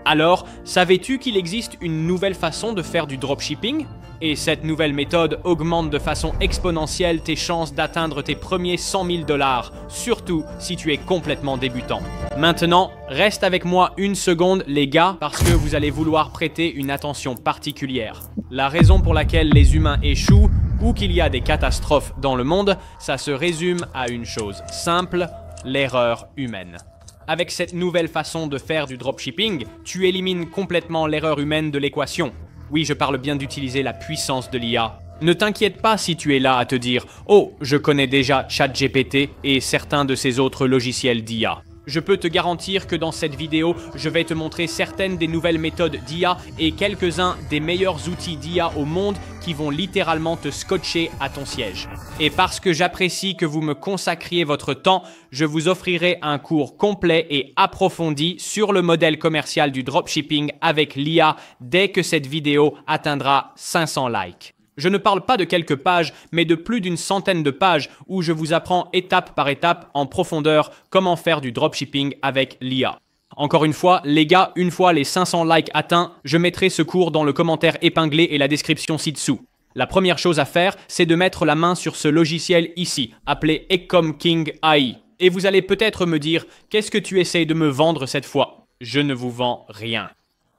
Alors, savais-tu qu'il existe une nouvelle façon de faire du dropshipping? Et cette nouvelle méthode augmente de façon exponentielle tes chances d'atteindre tes premiers 100 000 $, surtout si tu es complètement débutant. Maintenant, reste avec moi une seconde les gars, parce que vous allez vouloir prêter une attention particulière. La raison pour laquelle les humains échouent ou qu'il y a des catastrophes dans le monde, ça se résume à une chose simple, l'erreur humaine. Avec cette nouvelle façon de faire du dropshipping, tu élimines complètement l'erreur humaine de l'équation. Oui, je parle bien d'utiliser la puissance de l'IA. Ne t'inquiète pas si tu es là à te dire « Oh, je connais déjà ChatGPT et certains de ces autres logiciels d'IA ». Je peux te garantir que dans cette vidéo, je vais te montrer certaines des nouvelles méthodes d'IA et quelques-uns des meilleurs outils d'IA au monde qui vont littéralement te scotcher à ton siège. Et parce que j'apprécie que vous me consacriez votre temps, je vous offrirai un cours complet et approfondi sur le modèle commercial du dropshipping avec l'IA dès que cette vidéo atteindra 500 likes. Je ne parle pas de quelques pages, mais de plus d'une centaine de pages où je vous apprends étape par étape en profondeur comment faire du dropshipping avec l'IA. Encore une fois, les gars, une fois les 500 likes atteints, je mettrai ce cours dans le commentaire épinglé et la description ci-dessous. La première chose à faire, c'est de mettre la main sur ce logiciel ici, appelé Ecom King AI. Et vous allez peut-être me dire, qu'est-ce que tu essayes de me vendre cette fois? Je ne vous vends rien.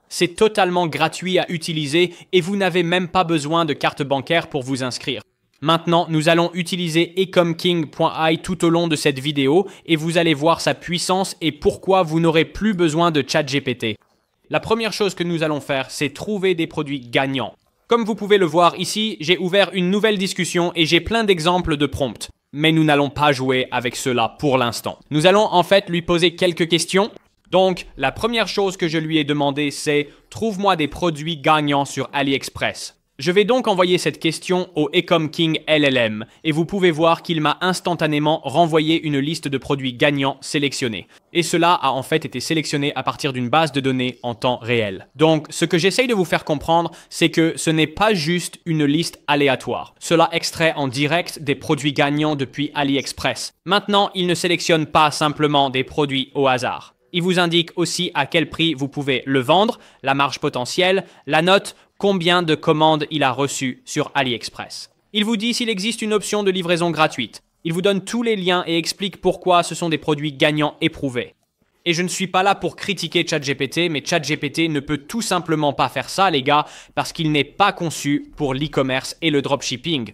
C'est totalement gratuit à utiliser et vous n'avez même pas besoin de carte bancaire pour vous inscrire. Maintenant, nous allons utiliser ecomking.ai tout au long de cette vidéo et vous allez voir sa puissance et pourquoi vous n'aurez plus besoin de ChatGPT. La première chose que nous allons faire, c'est trouver des produits gagnants. Comme vous pouvez le voir ici, j'ai ouvert une nouvelle discussion et j'ai plein d'exemples de prompts. Mais nous n'allons pas jouer avec cela pour l'instant. Nous allons en fait lui poser quelques questions. Donc, la première chose que je lui ai demandé, c'est « Trouve-moi des produits gagnants sur AliExpress ». Je vais donc envoyer cette question au Ecom King LLM et vous pouvez voir qu'il m'a instantanément renvoyé une liste de produits gagnants sélectionnés. Et cela a en fait été sélectionné à partir d'une base de données en temps réel. Donc, ce que j'essaye de vous faire comprendre, c'est que ce n'est pas juste une liste aléatoire. Cela extrait en direct des produits gagnants depuis AliExpress. Maintenant, il ne sélectionne pas simplement des produits au hasard. Il vous indique aussi à quel prix vous pouvez le vendre, la marge potentielle, la note, combien de commandes il a reçues sur AliExpress. Il vous dit s'il existe une option de livraison gratuite. Il vous donne tous les liens et explique pourquoi ce sont des produits gagnants éprouvés. Et je ne suis pas là pour critiquer ChatGPT, mais ChatGPT ne peut tout simplement pas faire ça, les gars, parce qu'il n'est pas conçu pour l'e-commerce et le dropshipping.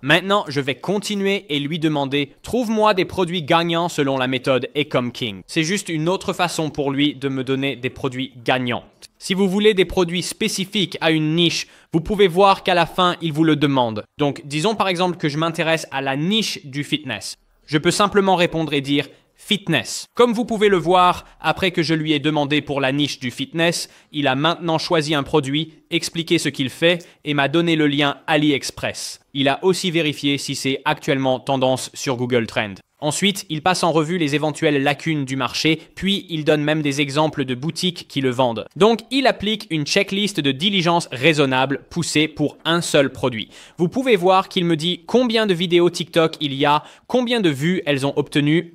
Maintenant, je vais continuer et lui demander « Trouve-moi des produits gagnants selon la méthode Ecom King ». C'est juste une autre façon pour lui de me donner des produits gagnants. Si vous voulez des produits spécifiques à une niche, vous pouvez voir qu'à la fin, il vous le demande. Donc, disons par exemple que je m'intéresse à la niche du fitness. Je peux simplement répondre et dire « Fitness ». Comme vous pouvez le voir, après que je lui ai demandé pour la niche du fitness, il a maintenant choisi un produit, expliqué ce qu'il fait et m'a donné le lien AliExpress. Il a aussi vérifié si c'est actuellement tendance sur Google Trends. Ensuite, il passe en revue les éventuelles lacunes du marché, puis il donne même des exemples de boutiques qui le vendent. Donc, il applique une checklist de diligence raisonnable poussée pour un seul produit. Vous pouvez voir qu'il me dit combien de vidéos TikTok il y a, combien de vues elles ont obtenues.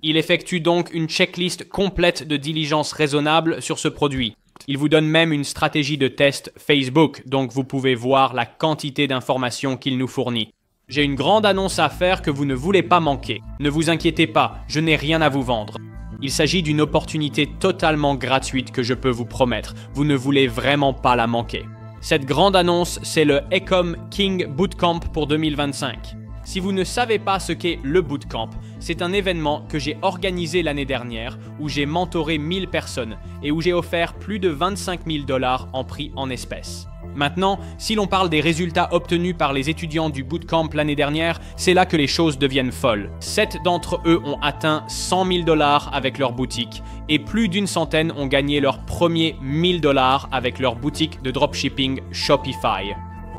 Il effectue donc une checklist complète de diligence raisonnable sur ce produit. Il vous donne même une stratégie de test Facebook, donc vous pouvez voir la quantité d'informations qu'il nous fournit. J'ai une grande annonce à faire que vous ne voulez pas manquer. Ne vous inquiétez pas, je n'ai rien à vous vendre. Il s'agit d'une opportunité totalement gratuite que je peux vous promettre. Vous ne voulez vraiment pas la manquer. Cette grande annonce, c'est le Ecom King Bootcamp pour 2025. Si vous ne savez pas ce qu'est le Bootcamp, c'est un événement que j'ai organisé l'année dernière où j'ai mentoré 1000 personnes et où j'ai offert plus de 25 000 $ en prix en espèces. Maintenant, si l'on parle des résultats obtenus par les étudiants du Bootcamp l'année dernière, c'est là que les choses deviennent folles. 7 d'entre eux ont atteint 100 000 $ avec leur boutique et plus d'une centaine ont gagné leur premier 1000 $ avec leur boutique de dropshipping Shopify.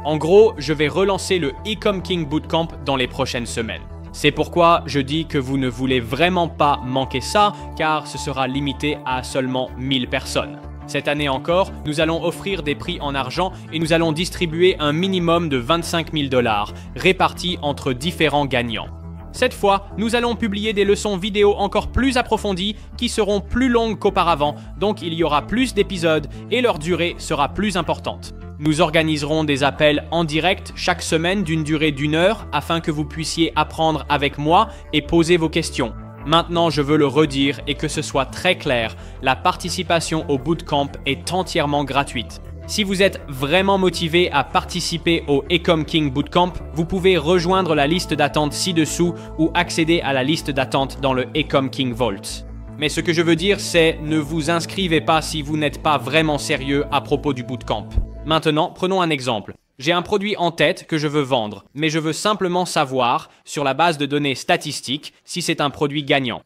En gros, je vais relancer le Ecom King Bootcamp dans les prochaines semaines. C'est pourquoi je dis que vous ne voulez vraiment pas manquer ça, car ce sera limité à seulement 1000 personnes. Cette année encore, nous allons offrir des prix en argent et nous allons distribuer un minimum de 25 000 $ répartis entre différents gagnants. Cette fois, nous allons publier des leçons vidéo encore plus approfondies qui seront plus longues qu'auparavant, donc il y aura plus d'épisodes et leur durée sera plus importante. Nous organiserons des appels en direct chaque semaine d'une durée d'1 heure afin que vous puissiez apprendre avec moi et poser vos questions. Maintenant, je veux le redire et que ce soit très clair, la participation au bootcamp est entièrement gratuite. Si vous êtes vraiment motivé à participer au Ecom King Bootcamp, vous pouvez rejoindre la liste d'attente ci-dessous ou accéder à la liste d'attente dans le Ecom King Vault. Mais ce que je veux dire, c'est ne vous inscrivez pas si vous n'êtes pas vraiment sérieux à propos du bootcamp. Maintenant, prenons un exemple. J'ai un produit en tête que je veux vendre, mais je veux simplement savoir, sur la base de données statistiques, si c'est un produit gagnant.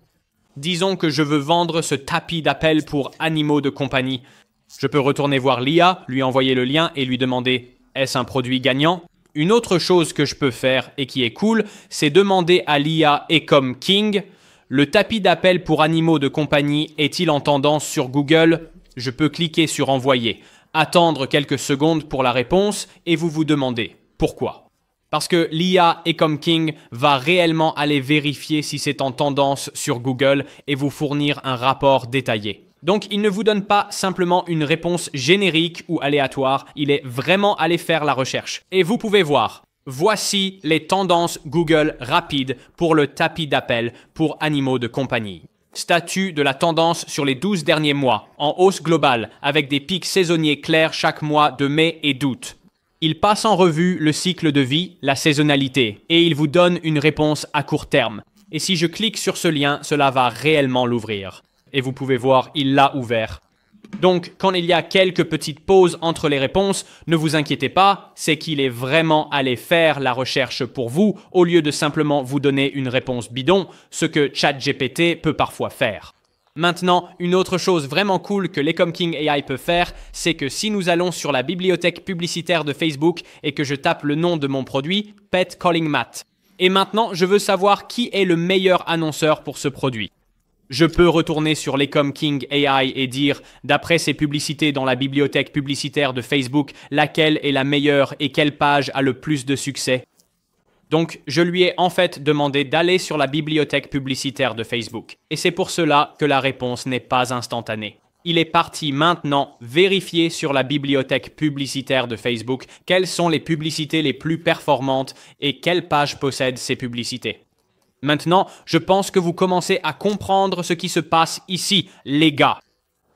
Disons que je veux vendre ce tapis d'appel pour animaux de compagnie. Je peux retourner voir l'IA, lui envoyer le lien et lui demander « Est-ce un produit gagnant ?» Une autre chose que je peux faire et qui est cool, c'est demander à l'IA Ecom King « Le tapis d'appel pour animaux de compagnie est-il en tendance sur Google ?» Je peux cliquer sur « Envoyer », attendre quelques secondes pour la réponse et vous vous demandez « Pourquoi ?» Parce que l'IA Ecom King va réellement aller vérifier si c'est en tendance sur Google et vous fournir un rapport détaillé. Donc, il ne vous donne pas simplement une réponse générique ou aléatoire, il est vraiment allé faire la recherche. Et vous pouvez voir, voici les tendances Google rapides pour le tapis d'appel pour animaux de compagnie. Statut de la tendance sur les 12 derniers mois, en hausse globale, avec des pics saisonniers clairs chaque mois de mai et d'août. Il passe en revue le cycle de vie, la saisonnalité, et il vous donne une réponse à court terme. Et si je clique sur ce lien, cela va réellement l'ouvrir. Et vous pouvez voir, il l'a ouvert. Donc, quand il y a quelques petites pauses entre les réponses, ne vous inquiétez pas, c'est qu'il est vraiment allé faire la recherche pour vous, au lieu de simplement vous donner une réponse bidon, ce que ChatGPT peut parfois faire. Maintenant, une autre chose vraiment cool que l'Ecom King AI peut faire, c'est que si nous allons sur la bibliothèque publicitaire de Facebook et que je tape le nom de mon produit, Pet Calling Mat. Et maintenant, je veux savoir qui est le meilleur annonceur pour ce produit. Je peux retourner sur l'Ecom King AI et dire, d'après ces publicités dans la bibliothèque publicitaire de Facebook, laquelle est la meilleure et quelle page a le plus de succès. Donc, je lui ai en fait demandé d'aller sur la bibliothèque publicitaire de Facebook. Et c'est pour cela que la réponse n'est pas instantanée. Il est parti maintenant vérifier sur la bibliothèque publicitaire de Facebook quelles sont les publicités les plus performantes et quelle page possède ces publicités. Maintenant, je pense que vous commencez à comprendre ce qui se passe ici, les gars.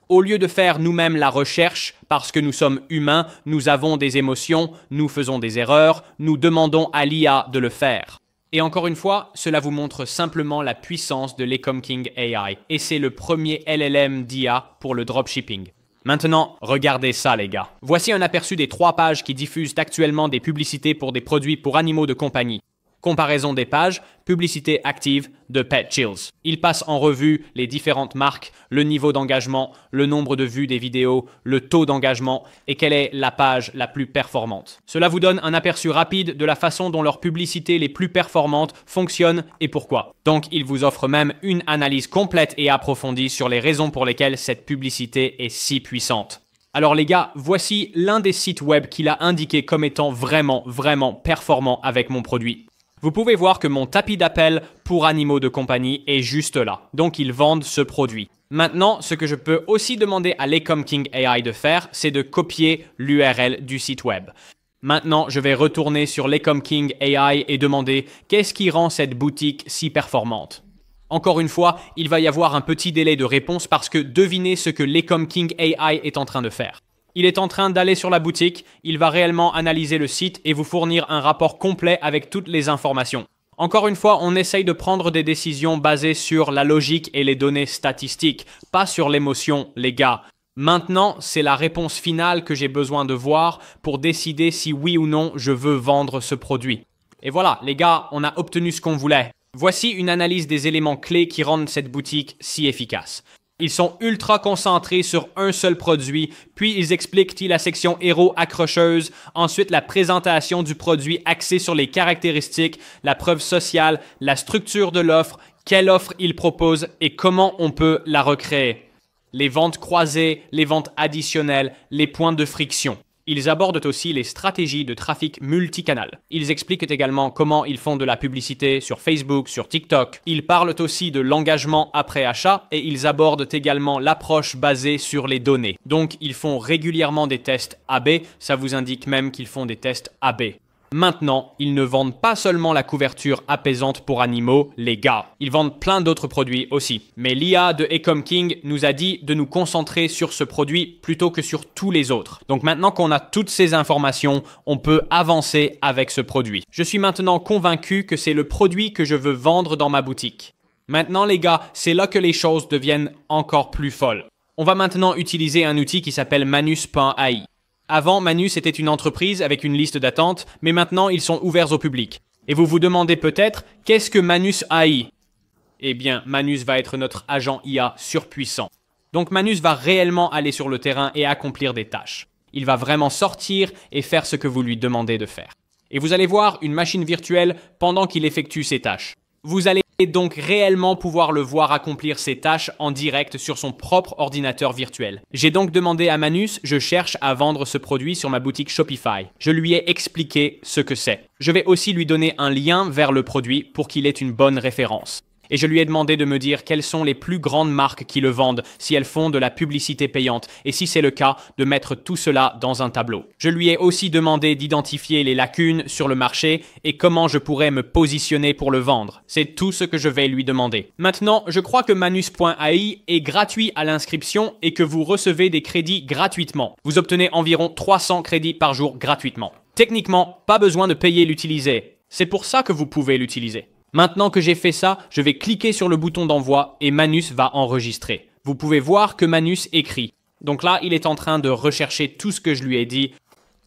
Au lieu de faire nous-mêmes la recherche, parce que nous sommes humains, nous avons des émotions, nous faisons des erreurs, nous demandons à l'IA de le faire. Et encore une fois, cela vous montre simplement la puissance de l'Ecom King AI. Et c'est le premier LLM d'IA pour le dropshipping. Maintenant, regardez ça les gars. Voici un aperçu des 3 pages qui diffusent actuellement des publicités pour des produits pour animaux de compagnie. Comparaison des pages, publicité active de Pet Chills. Il passe en revue les différentes marques, le niveau d'engagement, le nombre de vues des vidéos, le taux d'engagement et quelle est la page la plus performante. Cela vous donne un aperçu rapide de la façon dont leurs publicités les plus performantes fonctionnent et pourquoi. Donc, il vous offre même une analyse complète et approfondie sur les raisons pour lesquelles cette publicité est si puissante. Alors les gars, voici l'un des sites web qu'il a indiqué comme étant vraiment performant avec mon produit. Vous pouvez voir que mon tapis d'appel pour animaux de compagnie est juste là. Donc, ils vendent ce produit. Maintenant, ce que je peux aussi demander à l'Ecom King AI de faire, c'est de copier l'URL du site web. Maintenant, je vais retourner sur l'Ecom King AI et demander qu'est-ce qui rend cette boutique si performante. Encore une fois, il va y avoir un petit délai de réponse parce que devinez ce que l'Ecom King AI est en train de faire. Il est en train d'aller sur la boutique, il va réellement analyser le site et vous fournir un rapport complet avec toutes les informations. Encore une fois, on essaye de prendre des décisions basées sur la logique et les données statistiques, pas sur l'émotion, les gars. Maintenant, c'est la réponse finale que j'ai besoin de voir pour décider si oui ou non je veux vendre ce produit. Et voilà, les gars, on a obtenu ce qu'on voulait. Voici une analyse des éléments clés qui rendent cette boutique si efficace. Ils sont ultra concentrés sur un seul produit, puis ils expliquent la section héros accrocheuse, ensuite la présentation du produit axée sur les caractéristiques, la preuve sociale, la structure de l'offre, quelle offre ils proposent et comment on peut la recréer. Les ventes croisées, les ventes additionnelles, les points de friction. Ils abordent aussi les stratégies de trafic multicanal. Ils expliquent également comment ils font de la publicité sur Facebook, sur TikTok. Ils parlent aussi de l'engagement après achat et ils abordent également l'approche basée sur les données. Donc, ils font régulièrement des tests A/B, ça vous indique même qu'ils font des tests A/B. Maintenant, ils ne vendent pas seulement la couverture apaisante pour animaux, les gars. Ils vendent plein d'autres produits aussi. Mais l'IA de Ecom King nous a dit de nous concentrer sur ce produit plutôt que sur tous les autres. Donc maintenant qu'on a toutes ces informations, on peut avancer avec ce produit. Je suis maintenant convaincu que c'est le produit que je veux vendre dans ma boutique. Maintenant les gars, c'est là que les choses deviennent encore plus folles. On va maintenant utiliser un outil qui s'appelle Manus.ai. Avant, Manus était une entreprise avec une liste d'attente, mais maintenant ils sont ouverts au public. Et vous vous demandez peut-être, qu'est-ce que Manus AI? Eh bien, Manus va être notre agent IA surpuissant. Donc Manus va réellement aller sur le terrain et accomplir des tâches. Il va vraiment sortir et faire ce que vous lui demandez de faire. Et vous allez voir une machine virtuelle pendant qu'il effectue ses tâches. Vous allez donc réellement pouvoir le voir accomplir ses tâches en direct sur son propre ordinateur virtuel. J'ai donc demandé à Manus, je cherche à vendre ce produit sur ma boutique Shopify. Je lui ai expliqué ce que c'est. Je vais aussi lui donner un lien vers le produit pour qu'il ait une bonne référence. Et je lui ai demandé de me dire quelles sont les plus grandes marques qui le vendent, si elles font de la publicité payante, et si c'est le cas, de mettre tout cela dans un tableau. Je lui ai aussi demandé d'identifier les lacunes sur le marché et comment je pourrais me positionner pour le vendre. C'est tout ce que je vais lui demander. Maintenant, je crois que Manus.ai est gratuit à l'inscription et que vous recevez des crédits gratuitement. Vous obtenez environ 300 crédits par jour gratuitement. Techniquement, pas besoin de payer l'utiliser. C'est pour ça que vous pouvez l'utiliser. Maintenant que j'ai fait ça, je vais cliquer sur le bouton d'envoi et Manus va enregistrer. Vous pouvez voir que Manus écrit. Donc là, il est en train de rechercher tout ce que je lui ai dit.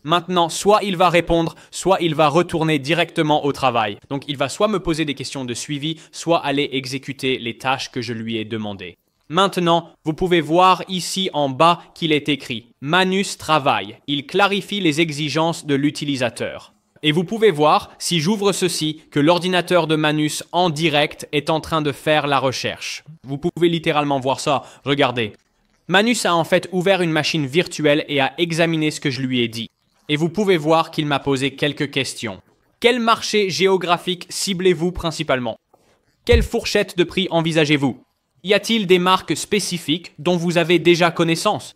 Maintenant, soit il va répondre, soit il va retourner directement au travail. Donc il va soit me poser des questions de suivi, soit aller exécuter les tâches que je lui ai demandées. Maintenant, vous pouvez voir ici en bas qu'il est écrit « Manus travaille ». Il clarifie les exigences de l'utilisateur. Et vous pouvez voir, si j'ouvre ceci, que l'ordinateur de Manus en direct est en train de faire la recherche. Vous pouvez littéralement voir ça, regardez. Manus a en fait ouvert une machine virtuelle et a examiné ce que je lui ai dit. Et vous pouvez voir qu'il m'a posé quelques questions. Quel marché géographique ciblez-vous principalement? Quelle fourchette de prix envisagez-vous? Y a-t-il des marques spécifiques dont vous avez déjà connaissance?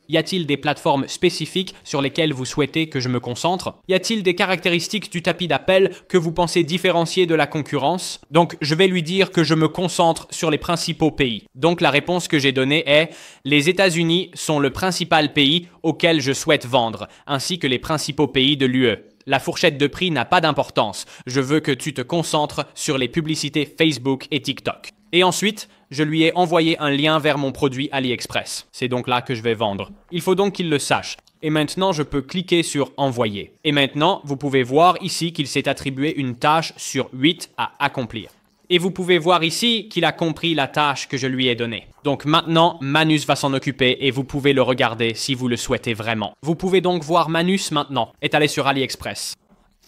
Y a-t-il des plateformes spécifiques sur lesquelles vous souhaitez que je me concentre? Y a-t-il des caractéristiques du tapis d'appel que vous pensez différencier de la concurrence? Donc, je vais lui dire que je me concentre sur les principaux pays. Donc, la réponse que j'ai donnée est « Les États-Unis sont le principal pays auquel je souhaite vendre, ainsi que les principaux pays de l'UE. La fourchette de prix n'a pas d'importance. Je veux que tu te concentres sur les publicités Facebook et TikTok. » Et ensuite, je lui ai envoyé un lien vers mon produit AliExpress. C'est donc là que je vais vendre. Il faut donc qu'il le sache. Et maintenant, je peux cliquer sur « Envoyer ». Et maintenant, vous pouvez voir ici qu'il s'est attribué une tâche sur 8 à accomplir. Et vous pouvez voir ici qu'il a compris la tâche que je lui ai donnée. Donc maintenant, Manus va s'en occuper et vous pouvez le regarder si vous le souhaitez vraiment. Vous pouvez donc voir Manus maintenant, est allé sur AliExpress.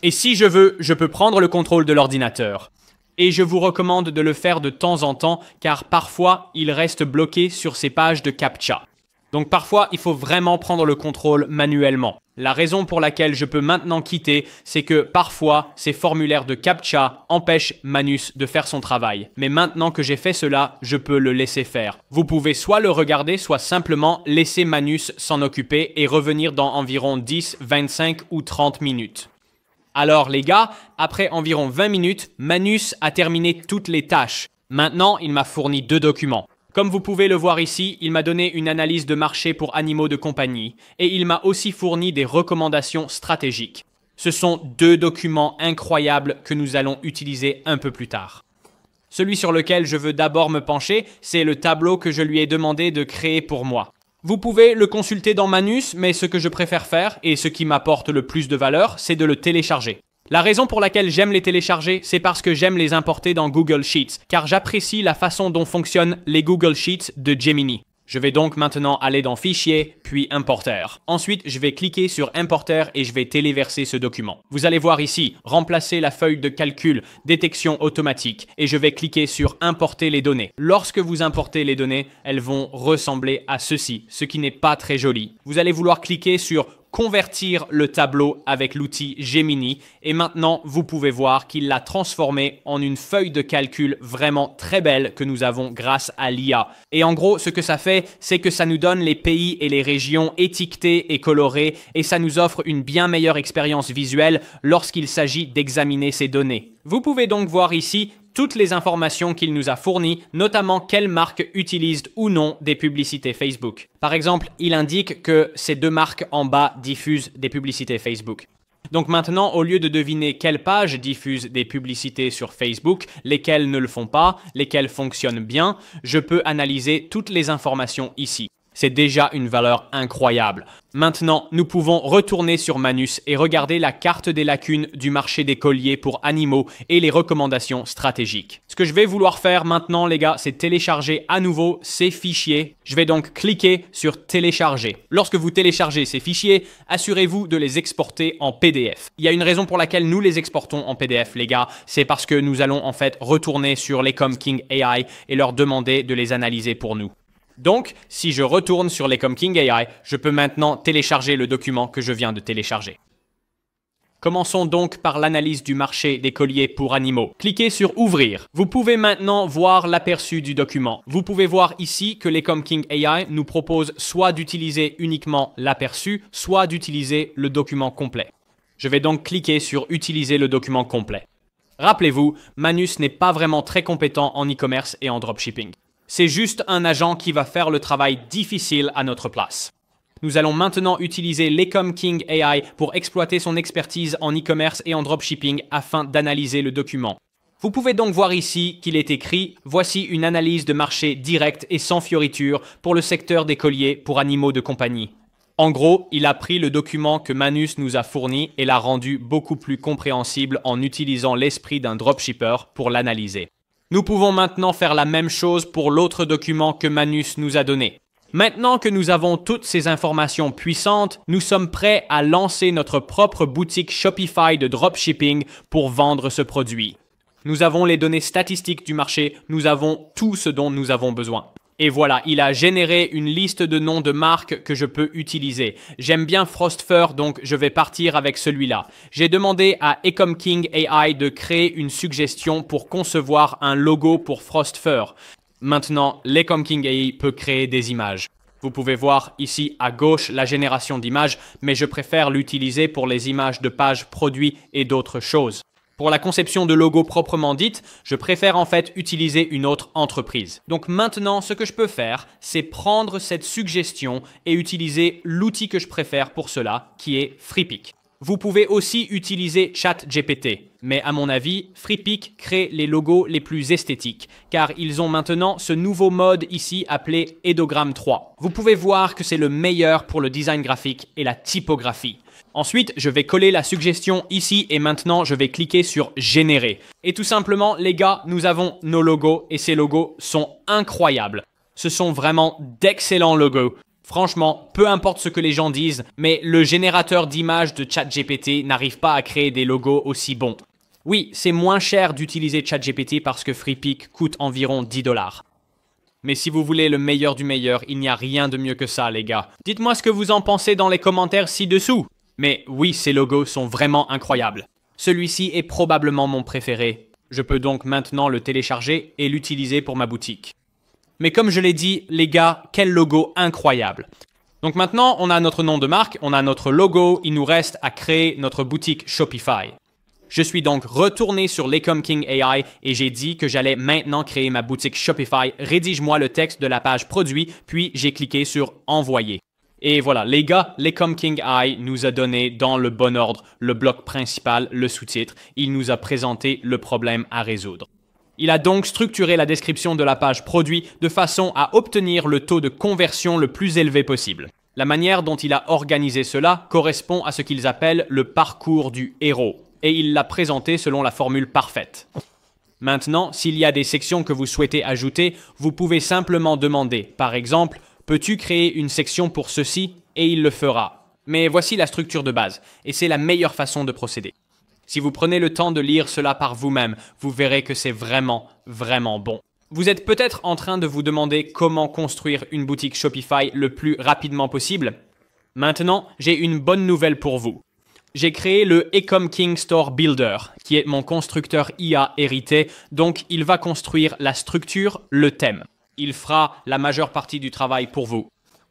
Et si je veux, je peux prendre le contrôle de l'ordinateur. Et je vous recommande de le faire de temps en temps car parfois, il reste bloqué sur ces pages de CAPTCHA. Donc parfois, il faut vraiment prendre le contrôle manuellement. La raison pour laquelle je peux maintenant quitter, c'est que parfois, ces formulaires de CAPTCHA empêchent Manus de faire son travail. Mais maintenant que j'ai fait cela, je peux le laisser faire. Vous pouvez soit le regarder, soit simplement laisser Manus s'en occuper et revenir dans environ 10, 25 ou 30 minutes. Alors les gars, après environ 20 minutes, Manus a terminé toutes les tâches. Maintenant, il m'a fourni 2 documents. Comme vous pouvez le voir ici, il m'a donné une analyse de marché pour animaux de compagnie et il m'a aussi fourni des recommandations stratégiques. Ce sont 2 documents incroyables que nous allons utiliser un peu plus tard. Celui sur lequel je veux d'abord me pencher, c'est le tableau que je lui ai demandé de créer pour moi. Vous pouvez le consulter dans Manus, mais ce que je préfère faire, et ce qui m'apporte le plus de valeur, c'est de le télécharger. La raison pour laquelle j'aime les télécharger, c'est parce que j'aime les importer dans Google Sheets, car j'apprécie la façon dont fonctionnent les Google Sheets de Gemini. Je vais donc maintenant aller dans Fichier, puis Importer. Ensuite, je vais cliquer sur Importer et je vais téléverser ce document. Vous allez voir ici, remplacer la feuille de calcul, détection automatique, et je vais cliquer sur Importer les données. Lorsque vous importez les données, elles vont ressembler à ceci, ce qui n'est pas très joli. Vous allez vouloir cliquer sur convertir le tableau avec l'outil Gemini et maintenant vous pouvez voir qu'il l'a transformé en une feuille de calcul vraiment très belle que nous avons grâce à l'IA. Et en gros, ce que ça fait, c'est que ça nous donne les pays et les régions étiquetés et colorés et ça nous offre une bien meilleure expérience visuelle lorsqu'il s'agit d'examiner ces données. Vous pouvez donc voir ici toutes les informations qu'il nous a fournies, notamment quelles marques utilisent ou non des publicités Facebook. Par exemple, il indique que ces deux marques en bas diffusent des publicités Facebook. Donc maintenant, au lieu de deviner quelles pages diffusent des publicités sur Facebook, lesquelles ne le font pas, lesquelles fonctionnent bien, je peux analyser toutes les informations ici. C'est déjà une valeur incroyable. Maintenant, nous pouvons retourner sur Manus et regarder la carte des lacunes du marché des colliers pour animaux et les recommandations stratégiques. Ce que je vais vouloir faire maintenant, les gars, c'est télécharger à nouveau ces fichiers. Je vais donc cliquer sur télécharger. Lorsque vous téléchargez ces fichiers, assurez-vous de les exporter en PDF. Il y a une raison pour laquelle nous les exportons en PDF, les gars. C'est parce que nous allons en fait retourner sur l'Ecom King AI et leur demander de les analyser pour nous. Donc, si je retourne sur l'Ecom King AI, je peux maintenant télécharger le document que je viens de télécharger. Commençons donc par l'analyse du marché des colliers pour animaux. Cliquez sur Ouvrir. Vous pouvez maintenant voir l'aperçu du document. Vous pouvez voir ici que l'Ecom King AI nous propose soit d'utiliser uniquement l'aperçu, soit d'utiliser le document complet. Je vais donc cliquer sur Utiliser le document complet. Rappelez-vous, Manus n'est pas vraiment très compétent en e-commerce et en dropshipping. C'est juste un agent qui va faire le travail difficile à notre place. Nous allons maintenant utiliser l'Ecom King AI pour exploiter son expertise en e-commerce et en dropshipping afin d'analyser le document. Vous pouvez donc voir ici qu'il est écrit « Voici une analyse de marché directe et sans fioriture pour le secteur des colliers pour animaux de compagnie ». En gros, il a pris le document que Manus nous a fourni et l'a rendu beaucoup plus compréhensible en utilisant l'esprit d'un dropshipper pour l'analyser. Nous pouvons maintenant faire la même chose pour l'autre document que Manus nous a donné. Maintenant que nous avons toutes ces informations puissantes, nous sommes prêts à lancer notre propre boutique Shopify de dropshipping pour vendre ce produit. Nous avons les données statistiques du marché, nous avons tout ce dont nous avons besoin. Et voilà, il a généré une liste de noms de marques que je peux utiliser. J'aime bien Frostfur, donc je vais partir avec celui-là. J'ai demandé à Ecom King AI de créer une suggestion pour concevoir un logo pour Frostfur. Maintenant, l'Ecom King AI peut créer des images. Vous pouvez voir ici à gauche la génération d'images, mais je préfère l'utiliser pour les images de pages produits et d'autres choses. Pour la conception de logo proprement dite, je préfère en fait utiliser une autre entreprise. Donc maintenant, ce que je peux faire, c'est prendre cette suggestion et utiliser l'outil que je préfère pour cela, qui est Freepik. Vous pouvez aussi utiliser ChatGPT, mais à mon avis, Freepik crée les logos les plus esthétiques, car ils ont maintenant ce nouveau mode ici appelé Edogram 3. Vous pouvez voir que c'est le meilleur pour le design graphique et la typographie. Ensuite, je vais coller la suggestion ici et maintenant, je vais cliquer sur Générer. Et tout simplement, les gars, nous avons nos logos et ces logos sont incroyables. Ce sont vraiment d'excellents logos. Franchement, peu importe ce que les gens disent, mais le générateur d'images de ChatGPT n'arrive pas à créer des logos aussi bons. Oui, c'est moins cher d'utiliser ChatGPT parce que Freepik coûte environ 10 $. Mais si vous voulez le meilleur du meilleur, il n'y a rien de mieux que ça, les gars. Dites-moi ce que vous en pensez dans les commentaires ci-dessous. Mais oui, ces logos sont vraiment incroyables. Celui-ci est probablement mon préféré. Je peux donc maintenant le télécharger et l'utiliser pour ma boutique. Mais comme je l'ai dit, les gars, quel logo incroyable. Donc maintenant, on a notre nom de marque, on a notre logo, il nous reste à créer notre boutique Shopify. Je suis donc retourné sur l'Ecom King AI et j'ai dit que j'allais maintenant créer ma boutique Shopify. Rédige-moi le texte de la page produit, puis j'ai cliqué sur Envoyer. Et voilà, les gars, l'Ecom King AI nous a donné dans le bon ordre le bloc principal, le sous-titre. Il nous a présenté le problème à résoudre. Il a donc structuré la description de la page produit de façon à obtenir le taux de conversion le plus élevé possible. La manière dont il a organisé cela correspond à ce qu'ils appellent le parcours du héros, et il l'a présenté selon la formule parfaite. Maintenant, s'il y a des sections que vous souhaitez ajouter, vous pouvez simplement demander, par exemple, « Peux-tu créer une section pour ceci ?» et il le fera. Mais voici la structure de base, et c'est la meilleure façon de procéder. Si vous prenez le temps de lire cela par vous-même, vous verrez que c'est vraiment, vraiment bon. Vous êtes peut-être en train de vous demander comment construire une boutique Shopify le plus rapidement possible. Maintenant, j'ai une bonne nouvelle pour vous. J'ai créé le Ecom King Store Builder, qui est mon constructeur IA hérité, donc il va construire la structure, le thème. Il fera la majeure partie du travail pour vous.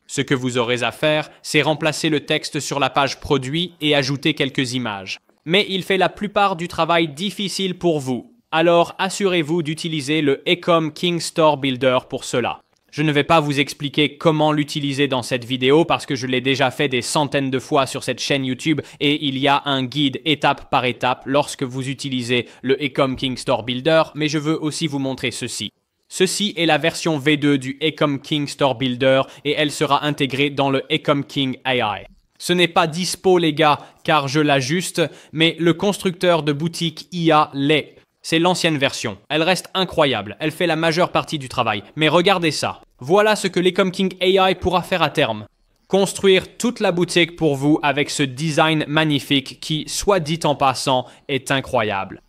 Ce que vous aurez à faire, c'est remplacer le texte sur la page produit et ajouter quelques images. Mais il fait la plupart du travail difficile pour vous. Alors assurez-vous d'utiliser le Ecom King Store Builder pour cela. Je ne vais pas vous expliquer comment l'utiliser dans cette vidéo parce que je l'ai déjà fait des centaines de fois sur cette chaîne YouTube et il y a un guide étape par étape lorsque vous utilisez le Ecom King Store Builder, mais je veux aussi vous montrer ceci. Ceci est la version V2 du Ecom King Store Builder et elle sera intégrée dans le Ecom King AI. Ce n'est pas dispo les gars car je l'ajuste, mais le constructeur de boutique IA l'est. C'est l'ancienne version. Elle reste incroyable. Elle fait la majeure partie du travail. Mais regardez ça. Voilà ce que l'Ecom King AI pourra faire à terme. Construire toute la boutique pour vous avec ce design magnifique qui, soit dit en passant, est incroyable.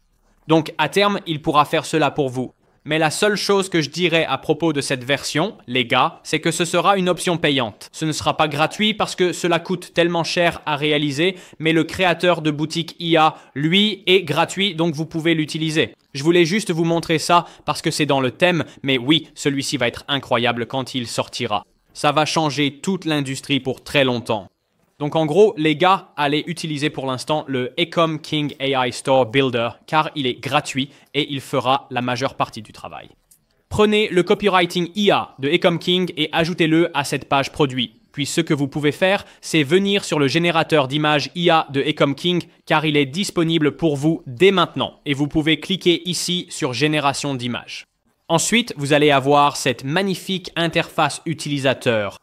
Donc à terme, il pourra faire cela pour vous. Mais la seule chose que je dirais à propos de cette version, les gars, c'est que ce sera une option payante. Ce ne sera pas gratuit parce que cela coûte tellement cher à réaliser, mais le créateur de boutique IA, lui, est gratuit, donc vous pouvez l'utiliser. Je voulais juste vous montrer ça parce que c'est dans le thème, mais oui, celui-ci va être incroyable quand il sortira. Ça va changer toute l'industrie pour très longtemps. Donc en gros, les gars, allez utiliser pour l'instant le Ecom King AI Store Builder car il est gratuit et il fera la majeure partie du travail. Prenez le copywriting IA de Ecom King et ajoutez-le à cette page produit. Puis ce que vous pouvez faire, c'est venir sur le générateur d'images IA de Ecom King car il est disponible pour vous dès maintenant et vous pouvez cliquer ici sur génération d'images. Ensuite, vous allez avoir cette magnifique interface utilisateur.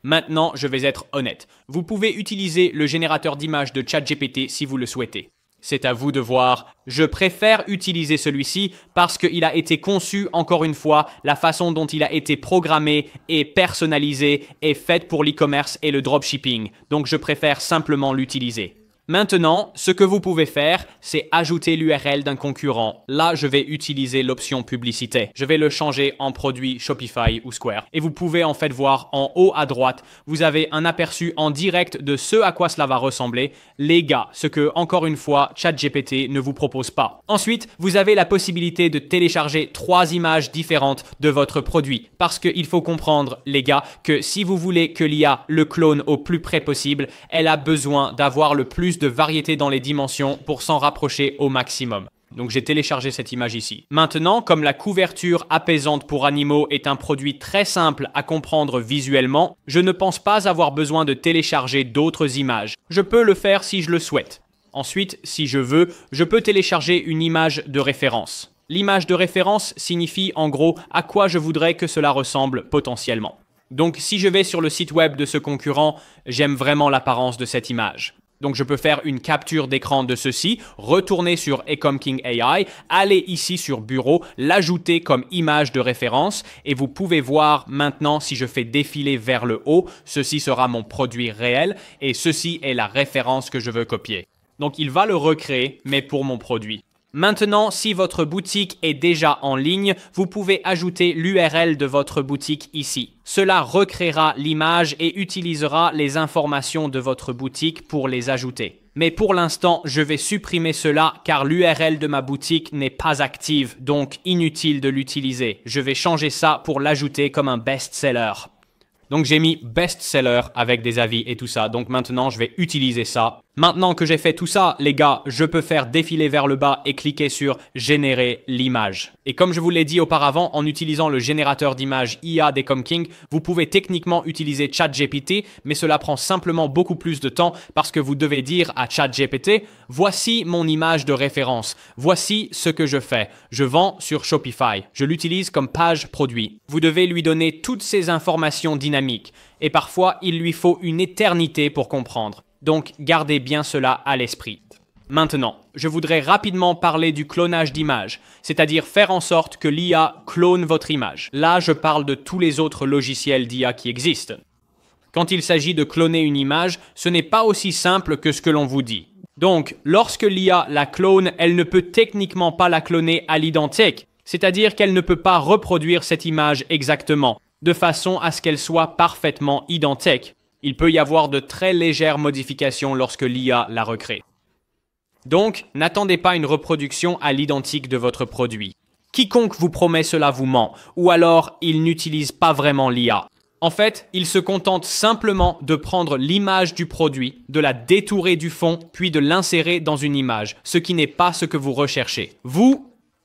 Maintenant, je vais être honnête. Vous pouvez utiliser le générateur d'images de ChatGPT si vous le souhaitez. C'est à vous de voir. Je préfère utiliser celui-ci parce qu'il a été conçu, encore une fois, la façon dont il a été programmé et personnalisé est faite pour l'e-commerce et le dropshipping. Donc, je préfère simplement l'utiliser. Maintenant, ce que vous pouvez faire, c'est ajouter l'URL d'un concurrent. Là, je vais utiliser l'option publicité. Je vais le changer en produit Shopify ou Square. Et vous pouvez en fait voir en haut à droite, vous avez un aperçu en direct de ce à quoi cela va ressembler. Les gars, ce que, encore une fois, ChatGPT ne vous propose pas. Ensuite, vous avez la possibilité de télécharger 3 images différentes de votre produit. Parce qu'il faut comprendre, les gars, que si vous voulez que l'IA le clone au plus près possible, elle a besoin d'avoir le plus de variété dans les dimensions pour s'en rapprocher au maximum. Donc j'ai téléchargé cette image ici. Maintenant, comme la couverture apaisante pour animaux est un produit très simple à comprendre visuellement, je ne pense pas avoir besoin de télécharger d'autres images. Je peux le faire si je le souhaite. Ensuite, si je veux, je peux télécharger une image de référence. L'image de référence signifie en gros à quoi je voudrais que cela ressemble potentiellement. Donc si je vais sur le site web de ce concurrent, j'aime vraiment l'apparence de cette image. Donc je peux faire une capture d'écran de ceci, retourner sur Ecom King AI, aller ici sur Bureau, l'ajouter comme image de référence et vous pouvez voir maintenant si je fais défiler vers le haut, ceci sera mon produit réel et ceci est la référence que je veux copier. Donc il va le recréer mais pour mon produit. Maintenant, si votre boutique est déjà en ligne, vous pouvez ajouter l'URL de votre boutique ici. Cela recréera l'image et utilisera les informations de votre boutique pour les ajouter. Mais pour l'instant, je vais supprimer cela car l'URL de ma boutique n'est pas active, donc inutile de l'utiliser. Je vais changer ça pour l'ajouter comme un best-seller. Donc j'ai mis best-seller avec des avis et tout ça, donc maintenant je vais utiliser ça. Maintenant que j'ai fait tout ça, les gars, je peux faire défiler vers le bas et cliquer sur « Générer l'image ». Et comme je vous l'ai dit auparavant, en utilisant le générateur d'images IA d'Ecom King, vous pouvez techniquement utiliser ChatGPT, mais cela prend simplement beaucoup plus de temps parce que vous devez dire à ChatGPT « Voici mon image de référence. Voici ce que je fais. Je vends sur Shopify. Je l'utilise comme page produit. » Vous devez lui donner toutes ces informations dynamiques. Et parfois, il lui faut une éternité pour comprendre. Donc, gardez bien cela à l'esprit. Maintenant, je voudrais rapidement parler du clonage d'images, c'est-à-dire faire en sorte que l'IA clone votre image. Là, je parle de tous les autres logiciels d'IA qui existent. Quand il s'agit de cloner une image, ce n'est pas aussi simple que ce que l'on vous dit. Donc, lorsque l'IA la clone, elle ne peut techniquement pas la cloner à l'identique, c'est-à-dire qu'elle ne peut pas reproduire cette image exactement, de façon à ce qu'elle soit parfaitement identique. Il peut y avoir de très légères modifications lorsque l'IA la recrée. Donc, n'attendez pas une reproduction à l'identique de votre produit. Quiconque vous promet cela vous ment, ou alors il n'utilise pas vraiment l'IA. En fait, il se contente simplement de prendre l'image du produit, de la détourer du fond, puis de l'insérer dans une image, ce qui n'est pas ce que vous recherchez.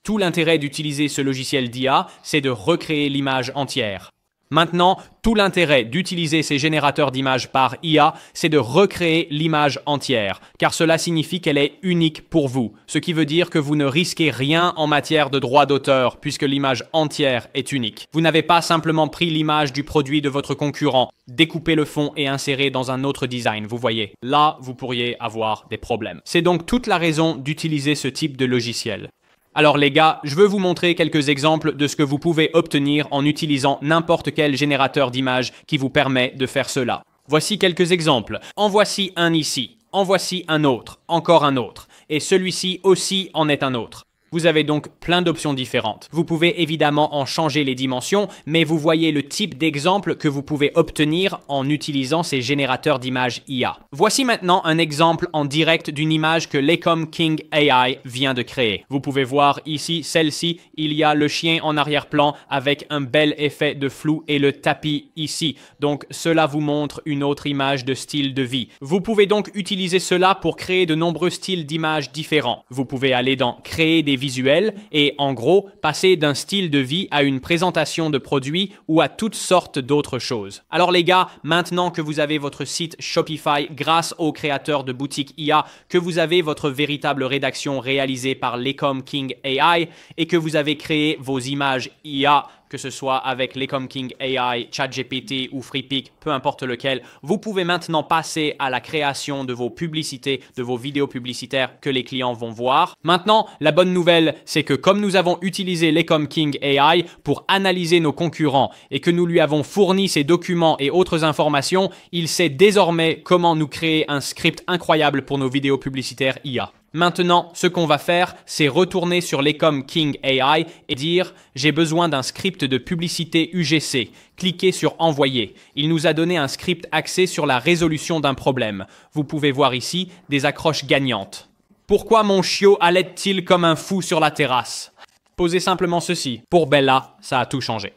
Tout l'intérêt d'utiliser ce logiciel d'IA, c'est de recréer l'image entière. Maintenant, tout l'intérêt d'utiliser ces générateurs d'images par IA, c'est de recréer l'image entière, car cela signifie qu'elle est unique pour vous, ce qui veut dire que vous ne risquez rien en matière de droit d'auteur, puisque l'image entière est unique. Vous n'avez pas simplement pris l'image du produit de votre concurrent, découpé le fond et inséré dans un autre design, vous voyez. Là, vous pourriez avoir des problèmes. C'est donc toute la raison d'utiliser ce type de logiciel. Alors les gars, je veux vous montrer quelques exemples de ce que vous pouvez obtenir en utilisant n'importe quel générateur d'images qui vous permet de faire cela. Voici quelques exemples. En voici un ici, en voici un autre, encore un autre, et celui-ci aussi en est un autre. Vous avez donc plein d'options différentes. Vous pouvez évidemment en changer les dimensions, mais vous voyez le type d'exemple que vous pouvez obtenir en utilisant ces générateurs d'images IA. Voici maintenant un exemple en direct d'une image que Lecom King AI vient de créer. Vous pouvez voir ici, celle-ci, il y a le chien en arrière-plan avec un bel effet de flou et le tapis ici. Donc cela vous montre une autre image de style de vie. Vous pouvez donc utiliser cela pour créer de nombreux styles d'images différents. Vous pouvez aller dans créer des visuel et en gros passer d'un style de vie à une présentation de produits ou à toutes sortes d'autres choses. Alors les gars, maintenant que vous avez votre site Shopify grâce aux créateurs de boutiques IA, que vous avez votre véritable rédaction réalisée par Lecom King AI et que vous avez créé vos images IA, que ce soit avec Lecom King AI, ChatGPT ou FreePic, peu importe lequel, vous pouvez maintenant passer à la création de vos publicités, de vos vidéos publicitaires que les clients vont voir. Maintenant, la bonne nouvelle, c'est que comme nous avons utilisé Lecom King AI pour analyser nos concurrents et que nous lui avons fourni ces documents et autres informations, il sait désormais comment nous créer un script incroyable pour nos vidéos publicitaires IA. Maintenant, ce qu'on va faire, c'est retourner sur Lecom King AI et dire « J'ai besoin d'un script de publicité UGC ». Cliquez sur « Envoyer ». Il nous a donné un script axé sur la résolution d'un problème. Vous pouvez voir ici des accroches gagnantes. Pourquoi mon chiot halète-t-il comme un fou sur la terrasse? Posez simplement ceci. Pour Bella, ça a tout changé.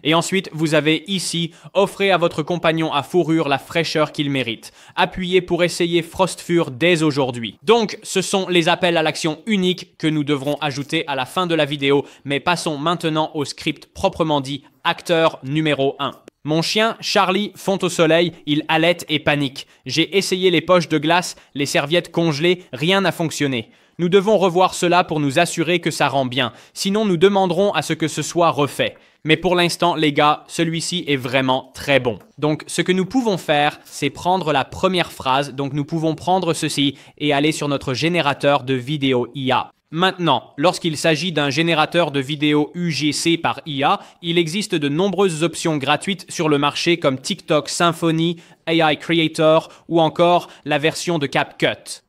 Et ensuite, vous avez ici, offrez à votre compagnon à fourrure la fraîcheur qu'il mérite. Appuyez pour essayer Frostfur dès aujourd'hui. Donc, ce sont les appels à l'action uniques que nous devrons ajouter à la fin de la vidéo, mais passons maintenant au script proprement dit, acteur numéro 1. Mon chien, Charlie, fond au soleil, il halète et panique. J'ai essayé les poches de glace, les serviettes congelées, rien n'a fonctionné. Nous devons revoir cela pour nous assurer que ça rend bien, sinon nous demanderons à ce que ce soit refait. Mais pour l'instant, les gars, celui-ci est vraiment très bon. Donc, ce que nous pouvons faire, c'est prendre la première phrase. Donc, nous pouvons prendre ceci et aller sur notre générateur de vidéo IA. Maintenant, lorsqu'il s'agit d'un générateur de vidéo UGC par IA, il existe de nombreuses options gratuites sur le marché comme TikTok Symphony, AI Creator ou encore la version de CapCut.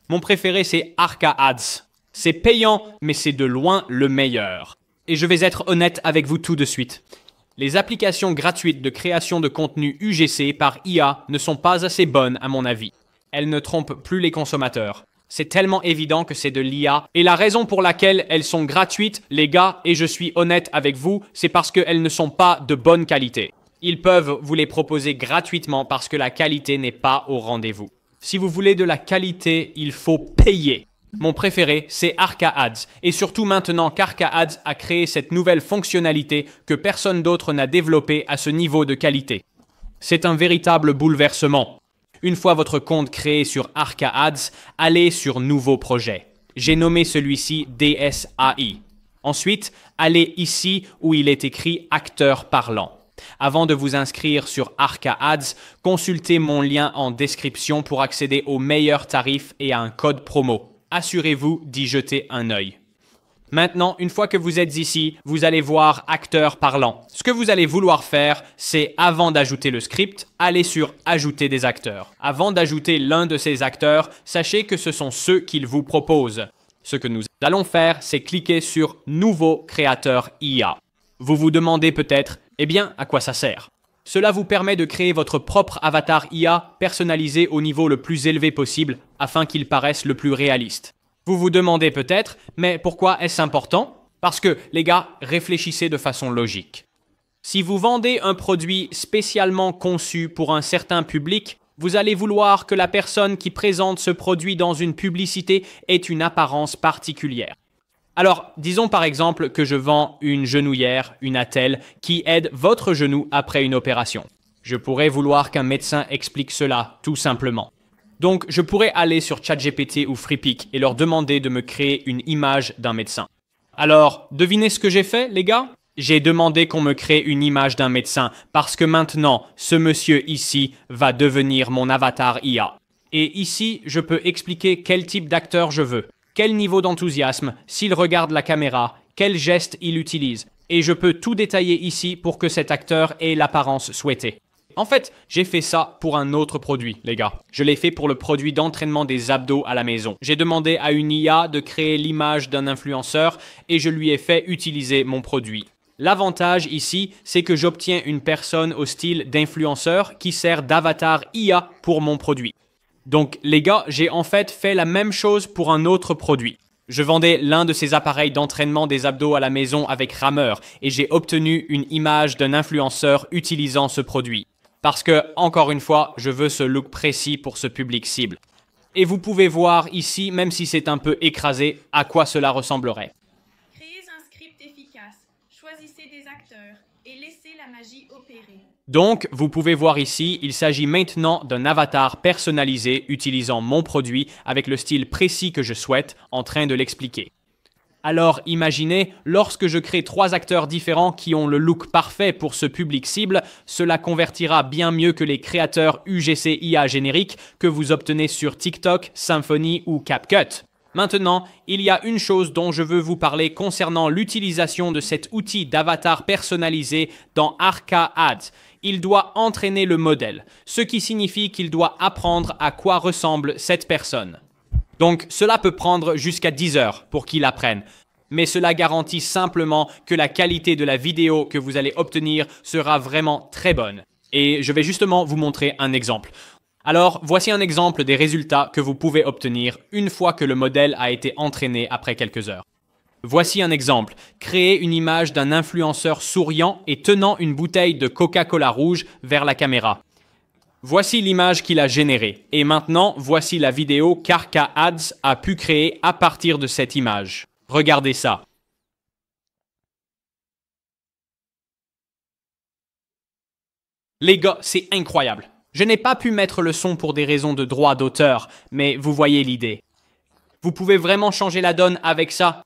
Mon préféré, c'est Arca Ads. C'est payant, mais c'est de loin le meilleur. Et je vais être honnête avec vous tout de suite. Les applications gratuites de création de contenu UGC par IA ne sont pas assez bonnes à mon avis. Elles ne trompent plus les consommateurs. C'est tellement évident que c'est de l'IA. Et la raison pour laquelle elles sont gratuites, les gars, et je suis honnête avec vous, c'est parce qu'elles ne sont pas de bonne qualité. Ils peuvent vous les proposer gratuitement parce que la qualité n'est pas au rendez-vous. Si vous voulez de la qualité, il faut payer. Mon préféré, c'est Arca Ads. Et surtout maintenant qu'Arca Ads a créé cette nouvelle fonctionnalité que personne d'autre n'a développée à ce niveau de qualité. C'est un véritable bouleversement. Une fois votre compte créé sur Arca Ads, allez sur Nouveau projet. J'ai nommé celui-ci DSAI. Ensuite, allez ici où il est écrit Acteur parlant. Avant de vous inscrire sur Arca Ads, consultez mon lien en description pour accéder aux meilleurs tarifs et à un code promo. Assurez-vous d'y jeter un œil. Maintenant, une fois que vous êtes ici, vous allez voir acteur parlant. Ce que vous allez vouloir faire, c'est avant d'ajouter le script, aller sur ajouter des acteurs. Avant d'ajouter l'un de ces acteurs, sachez que ce sont ceux qu'il vous propose. Ce que nous allons faire, c'est cliquer sur nouveau créateur IA. Vous vous demandez peut-être, eh bien, à quoi ça sert? Cela vous permet de créer votre propre avatar IA personnalisé au niveau le plus élevé possible afin qu'il paraisse le plus réaliste. Vous vous demandez peut-être, mais pourquoi est-ce important? Parce que, les gars, réfléchissez de façon logique. Si vous vendez un produit spécialement conçu pour un certain public, vous allez vouloir que la personne qui présente ce produit dans une publicité ait une apparence particulière. Alors, disons par exemple que je vends une genouillère, une attelle, qui aide votre genou après une opération. Je pourrais vouloir qu'un médecin explique cela, tout simplement. Donc, je pourrais aller sur ChatGPT ou Freepik et leur demander de me créer une image d'un médecin. Alors, devinez ce que j'ai fait, les gars? J'ai demandé qu'on me crée une image d'un médecin parce que maintenant, ce monsieur ici va devenir mon avatar IA. Et ici, je peux expliquer quel type d'acteur je veux, quel niveau d'enthousiasme, s'il regarde la caméra, quel geste il utilise. Et je peux tout détailler ici pour que cet acteur ait l'apparence souhaitée. En fait, j'ai fait ça pour un autre produit, les gars. Je l'ai fait pour le produit d'entraînement des abdos à la maison. J'ai demandé à une IA de créer l'image d'un influenceur et je lui ai fait utiliser mon produit. L'avantage ici, c'est que j'obtiens une personne au style d'influenceur qui sert d'avatar IA pour mon produit. Donc les gars, j'ai en fait la même chose pour un autre produit. Je vendais l'un de ces appareils d'entraînement des abdos à la maison avec rameur et j'ai obtenu une image d'un influenceur utilisant ce produit. Parce que, encore une fois, je veux ce look précis pour ce public cible. Et vous pouvez voir ici, même si c'est un peu écrasé, à quoi cela ressemblerait. Créez un script efficace, choisissez des acteurs et laissez la magie opérer. Donc, vous pouvez voir ici, il s'agit maintenant d'un avatar personnalisé utilisant mon produit avec le style précis que je souhaite, en train de l'expliquer. Alors imaginez, lorsque je crée 3 acteurs différents qui ont le look parfait pour ce public cible, cela convertira bien mieux que les créateurs UGC IA génériques que vous obtenez sur TikTok, Symfony ou CapCut. Maintenant, il y a une chose dont je veux vous parler concernant l'utilisation de cet outil d'avatar personnalisé dans Arca Ads. Il doit entraîner le modèle, ce qui signifie qu'il doit apprendre à quoi ressemble cette personne. Donc, cela peut prendre jusqu'à 10 heures pour qu'il apprenne. Mais cela garantit simplement que la qualité de la vidéo que vous allez obtenir sera vraiment très bonne. Et je vais justement vous montrer un exemple. Alors, voici un exemple des résultats que vous pouvez obtenir une fois que le modèle a été entraîné après quelques heures. Voici un exemple. Créez une image d'un influenceur souriant et tenant une bouteille de Coca-Cola rouge vers la caméra. Voici l'image qu'il a générée. Et maintenant, voici la vidéo qu'Arca Ads a pu créer à partir de cette image. Regardez ça. Les gars, c'est incroyable. Je n'ai pas pu mettre le son pour des raisons de droit d'auteur, mais vous voyez l'idée. Vous pouvez vraiment changer la donne avec ça.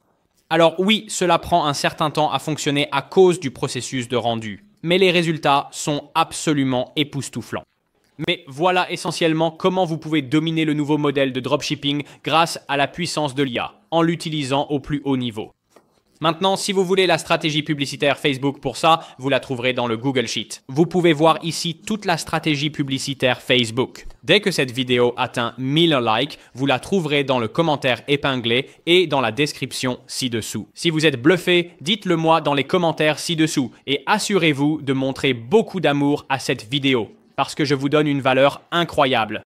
Alors oui, cela prend un certain temps à fonctionner à cause du processus de rendu. Mais les résultats sont absolument époustouflants. Mais voilà essentiellement comment vous pouvez dominer le nouveau modèle de dropshipping grâce à la puissance de l'IA, en l'utilisant au plus haut niveau. Maintenant, si vous voulez la stratégie publicitaire Facebook pour ça, vous la trouverez dans le Google Sheet. Vous pouvez voir ici toute la stratégie publicitaire Facebook. Dès que cette vidéo atteint 1000 likes, vous la trouverez dans le commentaire épinglé et dans la description ci-dessous. Si vous êtes bluffé, dites-le moi dans les commentaires ci-dessous et assurez-vous de montrer beaucoup d'amour à cette vidéo, parce que je vous donne une valeur incroyable.